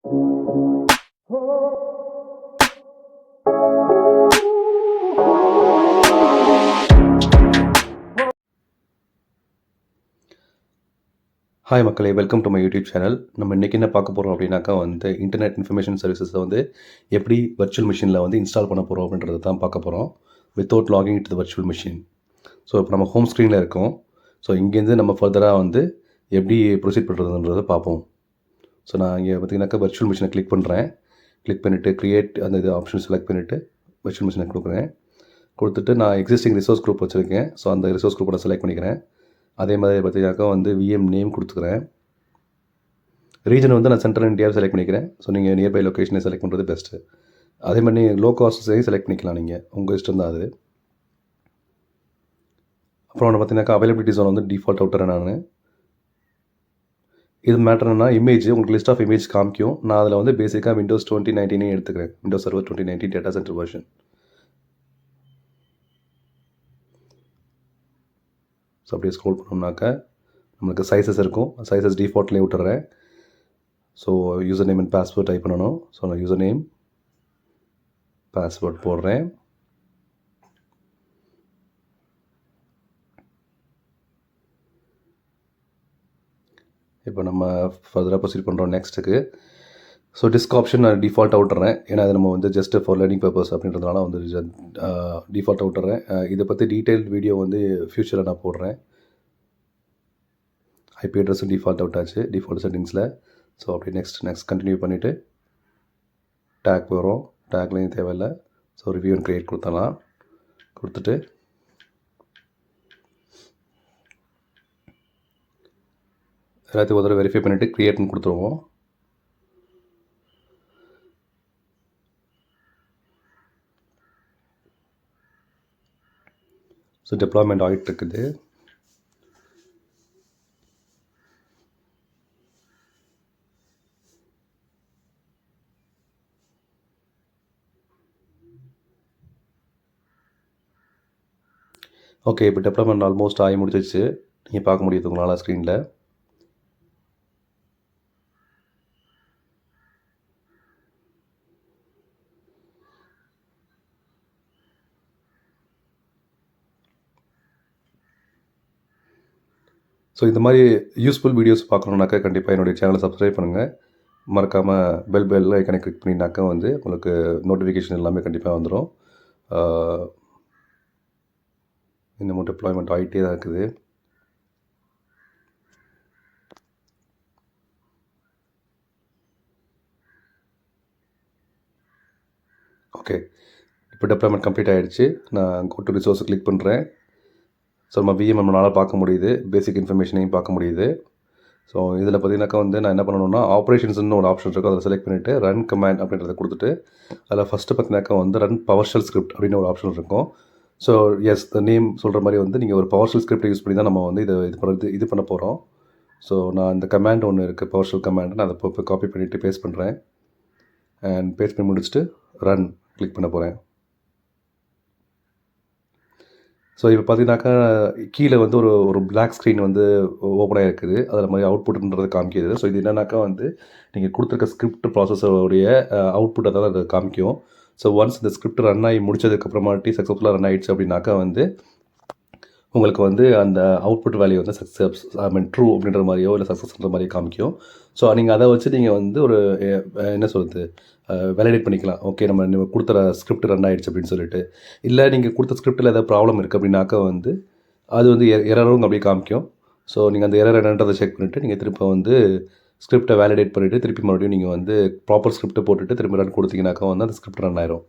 Hi மக்களே, welcome to my YouTube channel. நம்ம இன்றைக்கி என்ன பார்க்க போகிறோம் அப்படின்னாக்கா இன்டர்நெட் இன்ஃபர்மேஷன் சர்வீசஸை எப்படி வர்ச்சுவல் மிஷினில் இன்ஸ்டால் பண்ண போகிறோம் அப்படின்றத தான் பார்க்க போகிறோம். Without logging to the virtual machine. So இப்போ நம்ம ஹோம் ஸ்க்ரீனில் இருக்கோம். ஸோ இங்கேருந்து நம்ம ஃபர்தராக எப்படி ப்ரொசீட் பண்ணுறதுன்றதை பார்ப்போம். ஸோ நான் இங்கே பார்த்தீங்கன்னாக்கா வர்ச்சுவல் மிஷினை கிளிக் பண்ணுறேன். கிளிக் பண்ணிவிட்டு க்ரியேட் இது ஆப்ஷன் செலக்ட் பண்ணிவிட்டு வர்ச்சுவல் மிஷினை கொடுத்துட்டு நான் எக்ஸிஸ்டிங் ரிசோர்ஸ் குரூப் வச்சுருக்கேன். ஸோ அந்த ரிசோர்ஸ் குரூப்பை நான் செலக்ட் பண்ணிக்கிறேன். அதே மாதிரி பார்த்தீங்கன்னாக்கா விஎம் நேம் கொடுத்துக்கிறேன். ரீஜன் நான் சென்ட்ரல் இந்தியாவை செலக்ட் பண்ணிக்கிறேன். ஸோ நீங்கள் நியர்பை லொக்கேஷனை செலக்ட் பண்ணுறது பெஸ்ட்டு. அதே மாதிரி லோ காஸ்ட்ஸையும் செலக்ட் பண்ணிக்கலாம், நீங்கள் உங்கள் இஷ்டம் தான் அது. அப்புறம் பார்த்தீங்கன்னாக்கா அவைலபிலிட்டி ஜோன் டிஃபால்ட் அவுட்டர் நான் இது மேட்டர்னா இமேஜ் உங்களுக்கு லிஸ்ட் ஆஃப் இமேஜ் காமிக்கும். நான் அதில் பேசிக்காக விண்டோஸ் 2019 எடுத்துக்கிறேன். Windows server 2019 data centre version. So அப்படியே ஸ்க்ரோல் பண்ணோம்னாக்கா நம்மளுக்கு சைஸஸ் இருக்கும். சைஸஸ் டிஃபால்ட்லேயே விட்டுறேன். So user name and password type பண்ணணும். ஸோ நான் யூசர் நேம் பாஸ்வேர்ட் போடுறேன். இப்போ நம்ம ஃபர்தராக ப்ரொசீட் பண்ணுறோம் நெக்ஸ்ட்டுக்கு. ஸோ டிஸ்க் ஆப்ஷன் நான் டிஃபால்ட்டாக விட்டுறேன். ஏன்னா அது நம்ம ஜஸ்ட் ஃபார் லேர்னிங் பர்பஸ் அப்படின்றதுனால டிஃபால்ட்டாக விட்டுறேன். இதை பற்றி டீட்டெயில் வீடியோ ஃப்யூச்சரில் நான் போடுறேன். ஐபி அட்ரஸும் டிஃபால்ட் அவுட் ஆச்சு டிஃபால்ட் செட்டிங்ஸில். ஸோ அப்படி நெக்ஸ்ட் கண்டினியூ பண்ணிவிட்டு டேக் வரும். டேக்லேயும் தேவையில்லை. ஸோ ரிவ்யூ அண்ட் க்ரியேட் கொடுத்தலாம். கொடுத்துட்டு எல்லாத்தையும் ஒரு தடவை வெரிஃபை பண்ணிவிட்டு க்ரியேட்னு கொடுத்துருவோம். ஸோ டெப்ளாய்மெண்ட் ஆகிட்டு இருக்குது. ஓகே, இப்போ டெப்ளாய்மெண்ட் ஆல்மோஸ்ட் ஆகி முடிச்சிச்சு. நீங்கள் பார்க்க முடியுது உங்களால் ஸ்க்ரீனில். ஸோ இந்த மாதிரி யூஸ்ஃபுல் வீடியோஸ் பார்க்கணுன்னாக்கா கண்டிப்பாக என்னுடைய சேனலை சப்ஸ்கிரைப் பண்ணுங்கள். மறக்காமல் பெல் ஐக்கனை கிளிக் பண்ணினாக்கா உங்களுக்கு நோட்டிஃபிகேஷன் எல்லாமே கண்டிப்பாக வந்துடும். இன்னமும் டெப்ளாய்மெண்ட் ஆகிட்டே தான் இருக்குது. ஓகே, இப்போ டெப்ளாய்மெண்ட் கம்ப்ளீட் ஆகிடுச்சு. நான் கோ டு ரிசோர்ஸை கிளிக் பண்ணுறேன். ஸோ நம்ம விஎம் நம்மளால் பார்க்க முடியுது. பேசிக் இன்ஃபர்மேஷனையும் பார்க்க முடியுது. ஸோ இதில் பார்த்தீங்கன்னாக்கா நான் என்ன பண்ணணும்னா ஆப்ரேஷன்ஸ்னு ஒரு ஆப்ஷன் இருக்கும். அதை செலக்ட் பண்ணிவிட்டு ரன் கமாண்ட் அப்படின்றத கொடுத்துட்டு அதில் ஃபஸ்ட்டு பார்த்தீங்கன்னாக்கா ரன் பவர்ஷெல் ஸ்கிரிப்ட் அப்படின்னு ஒரு ஆப்ஷன் இருக்கும். ஸோ எஸ் த நேம் சொல்கிற மாதிரி நீங்கள் ஒரு பவர்ஷெல் ஸ்கிரிப்டை யூஸ் பண்ணி தான் நம்ம இது பண்ண போகிறோம். ஸோ நான் இந்த கமாண்ட் ஒன்று இருக்குது, பவர்ஷெல் கமாண்ட். நான் அதை இப்போ காப்பி பண்ணிவிட்டு பேஸ்ட் பண்ணுறேன். அண்ட் பேஸ்ட் பண்ணி முடிச்சுட்டு ரன் கிளிக் பண்ண போகிறேன். ஸோ இப்போ பார்த்தீங்கன்னாக்கா கீழே ஒரு பிளாக் ஸ்க்ரீன் ஓப்பன் ஆகிருக்குது. அதில் மாதிரி அவுட்புட்ன்றது காமிக்கிது. ஸோ இது என்னன்னாக்கா நீங்கள் கொடுத்துருக்க ஸ்கிரிப்ட் ப்ராசஸருடைய அவுட்புட்டை தான் அது காமிக்கும். ஸோ ஒன்ஸ் இந்த ஸ்கிரிப்ட் ரன் ஆகி முடிச்சதுக்கப்புறமாட்டி சக்ஸஸ்ஃபுல்லாக ரன் ஆகிடுச்சு அப்படின்னாக்கா உங்களுக்கு அந்த அவுட்புட் வேல்யூ சக்ஸஸ் ட்ரூ அப்படின்ற மாதிரியோ இல்லை சக்ஸஸ்ன்ற மாதிரியோ காமிக்கும். ஸோ நீங்கள் அதை வச்சு நீங்கள் ஒரு என்ன சொல்கிறது வேலிடேட் பண்ணிக்கலாம். ஓகே, நம்ம கொடுத்துற ஸ்கிரிப்ட் ரன் ஆகிடுச்சு அப்படின்னு சொல்லிட்டு. இல்லை நீங்கள் கொடுத்த ஸ்கிரிப்டில் ஏதாவது ப்ராப்ளம் இருக்குது அப்படின்னாக்கா அது எரரும் அப்படியே காமிக்கும். ஸோ நீங்கள் அந்த எரர் என்னன்றதை செக் பண்ணிவிட்டு நீங்கள் திரும்ப ஸ்கிரிப்டை வேலிடேட் பண்ணிவிட்டு திருப்பி மறுபடியும் நீங்கள் ப்ராப்பர் ஸ்கிரிப்டை போட்டுட்டு திரும்ப ரன் கொடுத்தீங்கன்னாக்கா அந்த ஸ்கிரிப்ட் ரன் ஆயிரும்.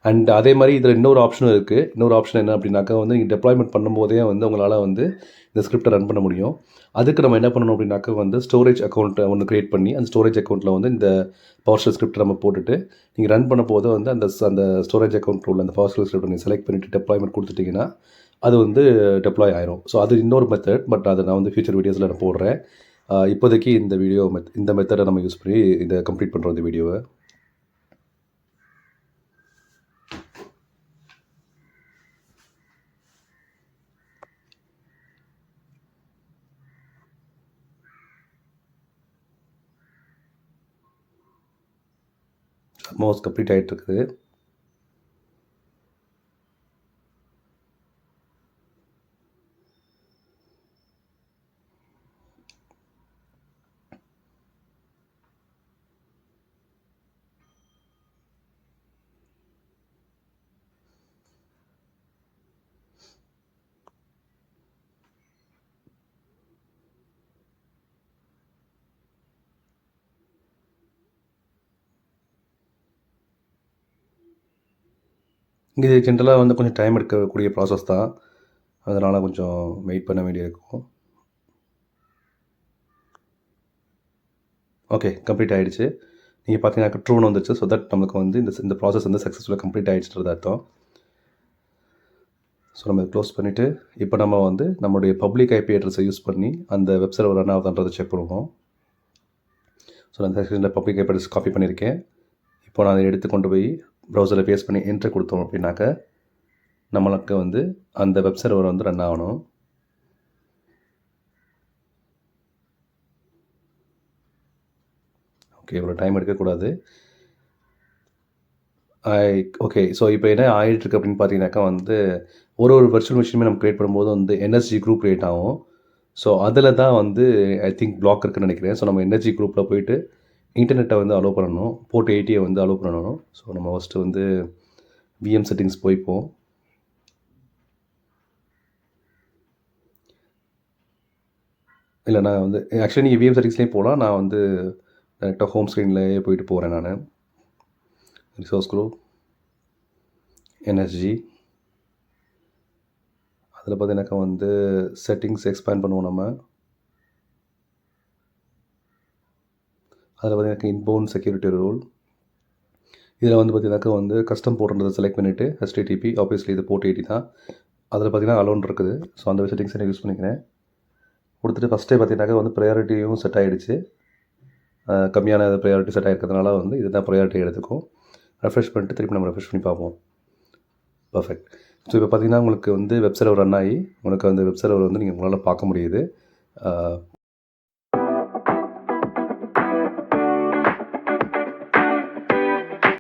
அண்ட் அதே மாதிரி இதில் இன்னொரு ஆப்ஷனும் இருக்குது. இன்னொரு ஆப்ஷன் என்ன அப்படின்னாக்கா நீங்கள் டெப்ளாய்மெண்ட் பண்ணும்போதே உங்களால் இந்த ஸ்கிரிப்டை ரன் பண்ண முடியும். அதுக்கு நம்ம என்ன பண்ணணும் அப்படின்னாக்கா ஸ்டோரேஜ் அக்கௌண்ட்டை ஒன்று க்ரியேட் பண்ணி அந்த ஸ்டோரேஜ் அக்கௌண்ட்டில் இந்த பவர்ஷெல் ஸ்கிரிப்ட் நம்ம போட்டுட்டு நீங்கள் ரன் பண்ண போது அந்த ஸ்டோரேஜ் அக்கௌண்ட்டில் உள்ள அந்த பவர்ஷெல் ஸ்கிரிப்ட் நீங்கள் செலக்ட் பண்ணிவிட்டு டெப்ளாய்மெண்ட் கொடுத்துட்டிங்கன்னா அது டெப்ளாய் ஆயிரும். ஸோ அது இன்னொரு மெத்தட். பட் அதை நான் ஃபியூச்சர் வீடியோஸில் நான் போடுறேன். இப்போதைக்கு இந்த மெத்தடை நம்ம யூஸ் பண்ணி இதை கம்ப்ளீட் பண்ணுறோம் இந்த வீடியோவை. மோஸ்ட் கம்ப்ளீட் ஆகிட்டு இருக்குது. இது ஜென்ரலாக வந்து கொஞ்சம் டைம் எடுக்கக்கூடிய ப்ராசஸ் தான். அதனால் கொஞ்சம் வெயிட் பண்ண வேண்டியிருக்கும். ஓகே, கம்ப்ளீட் ஆகிடுச்சு. நீங்கள் பார்த்தீங்கன்னாக்கா ட்ரூன்னு வந்துச்சு. ஸோ தட் நமக்கு வந்து இந்த ப்ராசஸ் வந்து சக்ஸஸ்ஃபுல்லாக கம்ப்ளீட் ஆகிடுச்சுன்றது அர்த்தம். ஸோ நம்ம க்ளோஸ் பண்ணிவிட்டு இப்போ நம்ம வந்து நம்மளுடைய பப்ளிக் ஐபி அட்ரஸை யூஸ் பண்ணி அந்த வெப் சர்வர் ரன் ஆகுதுன்றதை செக் பண்ணுவோம். ஸோ நான் இந்த பப்ளிக் ஐபி அட்ரஸ் காப்பி பண்ணியிருக்கேன். இப்போ நான் அதை எடுத்து கொண்டு போய் ப்ரௌசரில் பேஸ்ட் பண்ணி என்ட்ரு கொடுத்தோம் அப்படின்னாக்க நம்மளுக்கு வந்து அந்த வெப் சர்வர் வந்து ரன் ஆகணும். ஓகே, இவ்வளோ டைம் எடுக்கக்கூடாது. ஓகே, ஸோ இப்போ என்ன ஆகிட்டுருக்கு அப்படின்னு பார்த்தீங்கன்னாக்கா வந்து ஒரு வர்ச்சுவல் மிஷினுமே நம்ம க்ரியேட் பண்ணும்போது வந்து என்எஸ்ஜி குரூப் க்ரியேட் ஆகும். ஸோ அதில் தான் வந்து ஐ திங்க் பிளாக் இருக்குன்னு நினைக்கிறேன். ஸோ நம்ம என்எஸ்ஜி குரூப்பில் போயிட்டு இன்டர்நெட்டை வந்து அலோவ் பண்ணணும். போர்ட் 80 வந்து அலோவ் பண்ணணும். ஸோ நம்ம ஃபஸ்ட்டு வந்து விஎம் செட்டிங்ஸ் போய்ப்போம். இல்லை, நான் வந்து ஆக்சுவலி நீங்கள் விஎம் செட்டிங்ஸ்லேயும் போகலாம். நான் வந்து டேரெக்டாக ஹோம் ஸ்க்ரீன்லேயே போயிட்டு போகிறேன். நான் ரிசோர்ஸ் குரூப் என்எஸ்ஜி அதில் பார்த்தீங்கன்னாக்கா வந்து செட்டிங்ஸ் எக்ஸ்பேண்ட் பண்ணுவோம். நம்ம அதில் பார்த்தீங்கன்னாக்கா இன்பவுண்ட் செக்யூரிட்டி ரூல் இதில் வந்து பார்த்தீங்கன்னாக்கா வந்து கஸ்டம் போர்ட்ன்றதை செலக்ட் பண்ணிவிட்டு HTTP ஆப்வியஸ்லி இது போர்ட் 80 தான். அதில் பார்த்தீங்கன்னா அலோன் இருக்குது. ஸோ அந்த செட்டிங்ஸை நான் யூஸ் பண்ணிக்கிறேன். கொடுத்துட்டு ஃபஸ்ட்டே பார்த்தீங்கன்னாக்கா வந்து ப்ரையாரிட்டியும் செட் ஆகிடுச்சு. கம்மியான ப்ரையாரிட்டி செட் ஆகிருக்கிறதுனால வந்து இதுதான் ப்ரையாரிட்டி எடுத்துக்கும். ரெஃப்ரெஷ் பண்ணிட்டு திருப்பி நம்ம ரெஃப்ரெஷ் பண்ணி பார்ப்போம். பர்ஃபெக்ட். ஸோ இப்போ பார்த்தீங்கன்னா உங்களுக்கு வந்து வெப் சர்வர் ரன் ஆகி உங்களுக்கு அந்த வெப் சர்வர் வந்து நீங்கள் உங்களால் பார்க்க முடியுது.